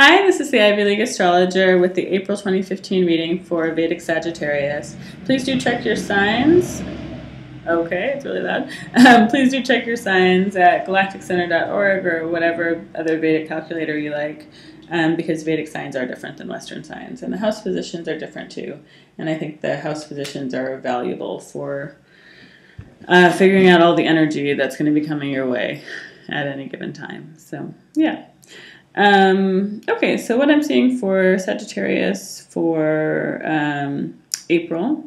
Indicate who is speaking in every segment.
Speaker 1: Hi, this is the Ivy League Astrologer with the April 2015 reading for Vedic Sagittarius. Please do check your signs. Okay, it's really loud. Please do check your signs at galacticcenter.org or whatever other Vedic calculator you like, because Vedic signs are different than Western signs, and the house positions are different too. And I think the house positions are valuable for figuring out all the energy that's going to be coming your way at any given time. So, yeah. Okay, so what I'm seeing for Sagittarius for April,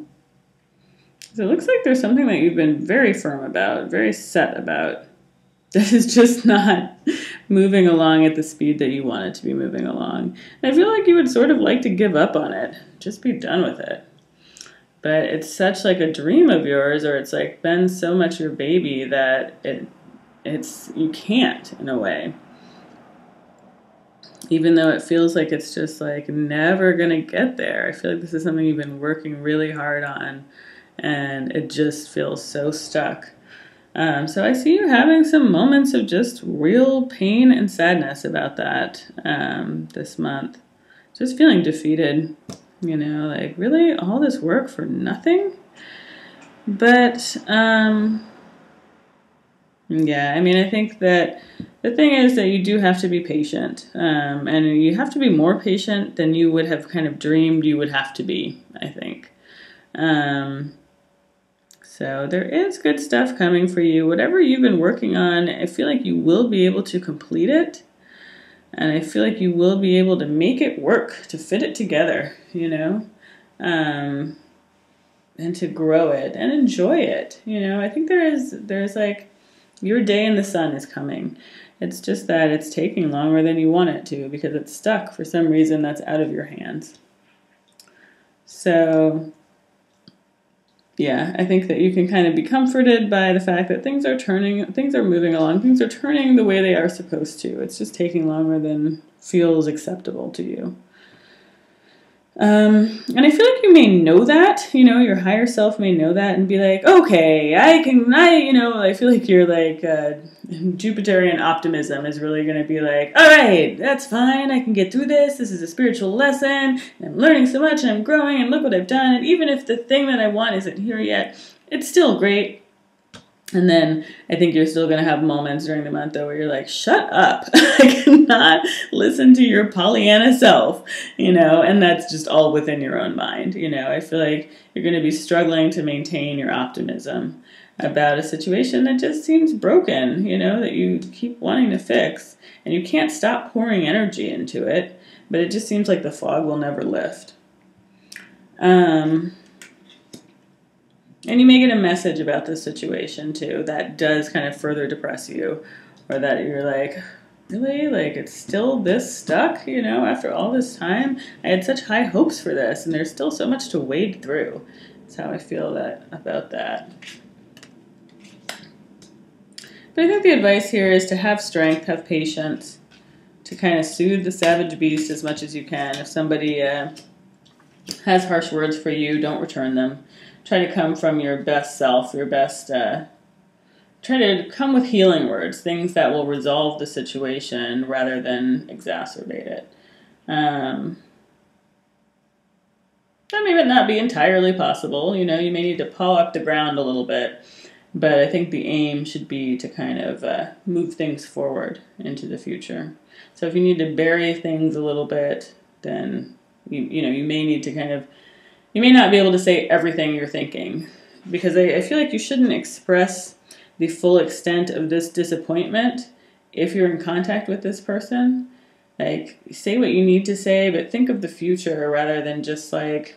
Speaker 1: so it looks like there's something that you've been very firm about, very set about, that is just not moving along at the speed that you want it to be moving along. And I feel like you would sort of like to give up on it, just be done with it. But it's such like a dream of yours, or it's like been so much your baby that you can't, in a way. Even though it feels like it's just like never gonna get there. I feel like this is something you've been working really hard on, and it just feels so stuck. So I see you having some moments of just real pain and sadness about that this month. Just feeling defeated, you know, like really all this work for nothing? But yeah, I mean, I think that the thing is that you do have to be patient, and you have to be more patient than you would have kind of dreamed you would have to be, I think. So there is good stuff coming for you. Whatever you've been working on, I feel like you will be able to complete it, and I feel like you will be able to make it work, to fit it together, you know, and to grow it and enjoy it. You know, I think there's like, your day in the sun is coming. It's just that it's taking longer than you want it to because it's stuck for some reason that's out of your hands. So, yeah, I think that you can kind of be comforted by the fact that things are moving along, things are turning the way they are supposed to. It's just taking longer than feels acceptable to you. And I feel like you may know that, you know, your higher self may know that and be like, okay, you know, I feel like you're like, Jupiterian optimism is really going to be like, all right, that's fine. I can get through this. This is a spiritual lesson. And I'm learning so much and I'm growing and look what I've done. And even if the thing that I want isn't here yet, it's still great. And then I think you're still going to have moments during the month, though, where you're like, shut up. I cannot listen to your Pollyanna self, you know, and that's just all within your own mind. You know, I feel like you're going to be struggling to maintain your optimism about a situation that just seems broken, you know, that you keep wanting to fix. And you can't stop pouring energy into it, but it just seems like the fog will never lift. And you may get a message about this situation, too, that does kind of further depress you. Or that you're like, really? Like, it's still this stuck, you know, after all this time? I had such high hopes for this, and there's still so much to wade through. That's how I feel about that. But I think the advice here is to have strength, have patience, to kind of soothe the savage beast as much as you can. If somebody has harsh words for you, don't return them. Try to come from your best self, your best, try to come with healing words, things that will resolve the situation rather than exacerbate it. That may not be entirely possible, you know, you may need to paw up the ground a little bit, but I think the aim should be to kind of move things forward into the future. So if you need to bury things a little bit, then, you know, you may need to kind of, you may not be able to say everything you're thinking, because I feel like you shouldn't express the full extent of this disappointment if you're in contact with this person. Like, say what you need to say, but think of the future rather than just like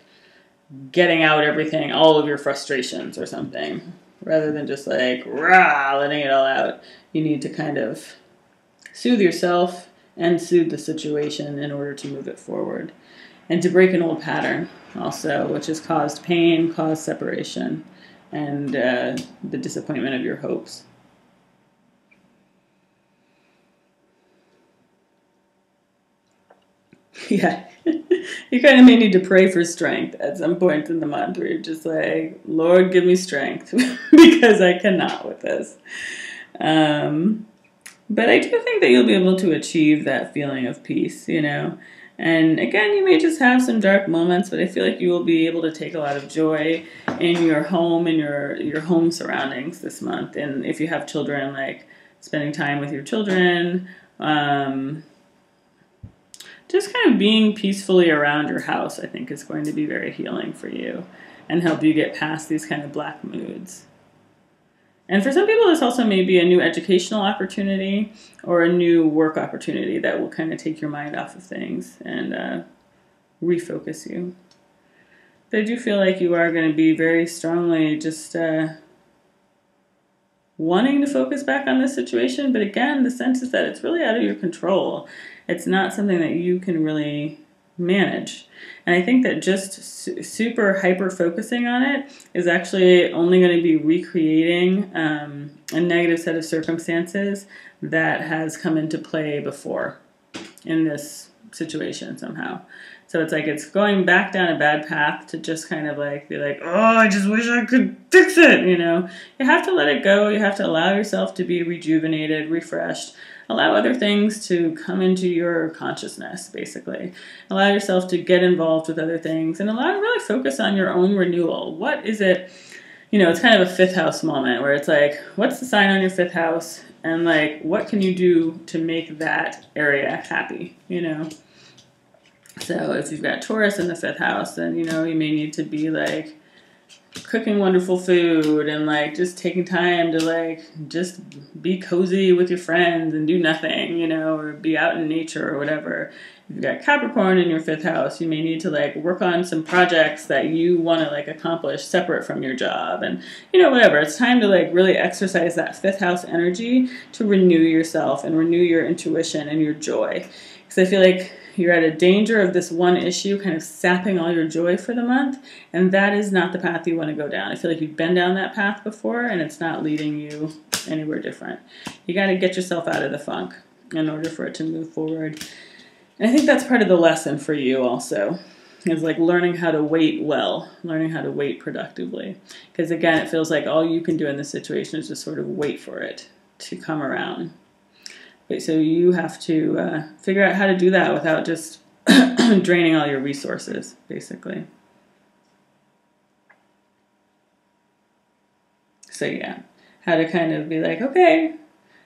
Speaker 1: getting out everything, all of your frustrations or something, rather than just like, rah, letting it all out. You need to kind of soothe yourself and soothe the situation in order to move it forward. And to break an old pattern also, which has caused pain, caused separation, and the disappointment of your hopes. Yeah, you kind of may need to pray for strength at some point in the month where you're just like, Lord, give me strength because I cannot with this. But I do think that you'll be able to achieve that feeling of peace, you know. And again, you may just have some dark moments, but I feel like you will be able to take a lot of joy in your home and your home surroundings this month. And if you have children, like spending time with your children, just kind of being peacefully around your house, I think is going to be very healing for you and help you get past these kind of black moods. And for some people, this also may be a new educational opportunity or a new work opportunity that will kind of take your mind off of things and refocus you. But I do feel like you are going to be very strongly just wanting to focus back on this situation. But again, the sense is that it's really out of your control. It's not something that you can really manage. And I think that just super hyper focusing on it is actually only going to be recreating a negative set of circumstances that has come into play before in this situation somehow. So it's like it's going back down a bad path to just kind of like be like, oh, I just wish I could fix it, you know. You have to let it go. You have to allow yourself to be rejuvenated, refreshed. Allow other things to come into your consciousness, basically. Allow yourself to get involved with other things and really focus on your own renewal. What is it? You know, it's kind of a fifth house moment where it's like, what's the sign on your fifth house? And like, what can you do to make that area happy, you know? So if you've got Taurus in the fifth house, then, you know, you may need to be like cooking wonderful food and like just taking time to like just be cozy with your friends and do nothing, you know, or be out in nature or whatever. If you've got Capricorn in your fifth house, you may need to like work on some projects that you want to like accomplish separate from your job and, you know, whatever. It's time to like really exercise that fifth house energy to renew yourself and renew your intuition and your joy. Because I feel like you're at a danger of this one issue kind of sapping all your joy for the month, and that is not the path you want to go down. I feel like you've been down that path before, and it's not leading you anywhere different. You got to get yourself out of the funk in order for it to move forward. And I think that's part of the lesson for you also, is like learning how to wait well, learning how to wait productively. Because again, it feels like all you can do in this situation is just sort of wait for it to come around. Okay, so you have to figure out how to do that without just draining all your resources, basically. So yeah, how to kind of be like, okay,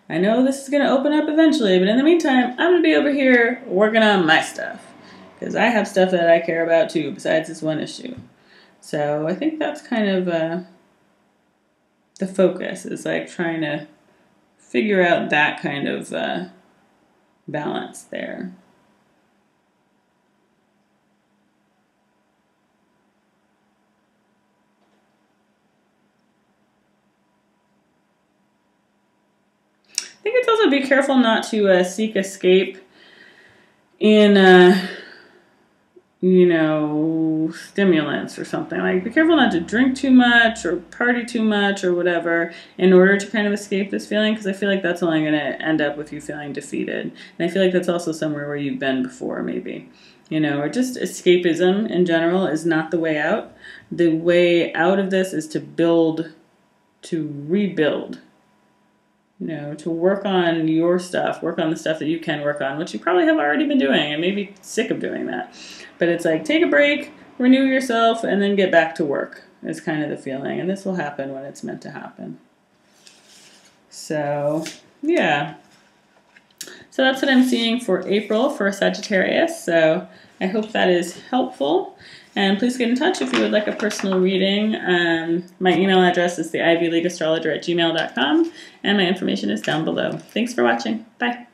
Speaker 1: I know this is going to open up eventually, but in the meantime, I'm going to be over here working on my stuff. Because I have stuff that I care about too, besides this one issue. So I think that's kind of the focus, is like trying to figure out that kind of balance there. I think it's also be careful not to seek escape in, you know, stimulants or something. Like, be careful not to drink too much or party too much or whatever in order to kind of escape this feeling, because I feel like that's only going to end up with you feeling defeated. And I feel like that's also somewhere where you've been before, maybe. You know, or just escapism in general is not the way out. The way out of this is to build, to rebuild. You know, to work on your stuff, work on the stuff that you can work on, which you probably have already been doing and maybe sick of doing that. But it's like, take a break, renew yourself, and then get back to work is kind of the feeling. And this will happen when it's meant to happen. So, yeah. So that's what I'm seeing for April for Sagittarius. So I hope that is helpful. And please get in touch if you would like a personal reading. My email address is theivyleagueastrologer@gmail.com, and my information is down below. Thanks for watching. Bye.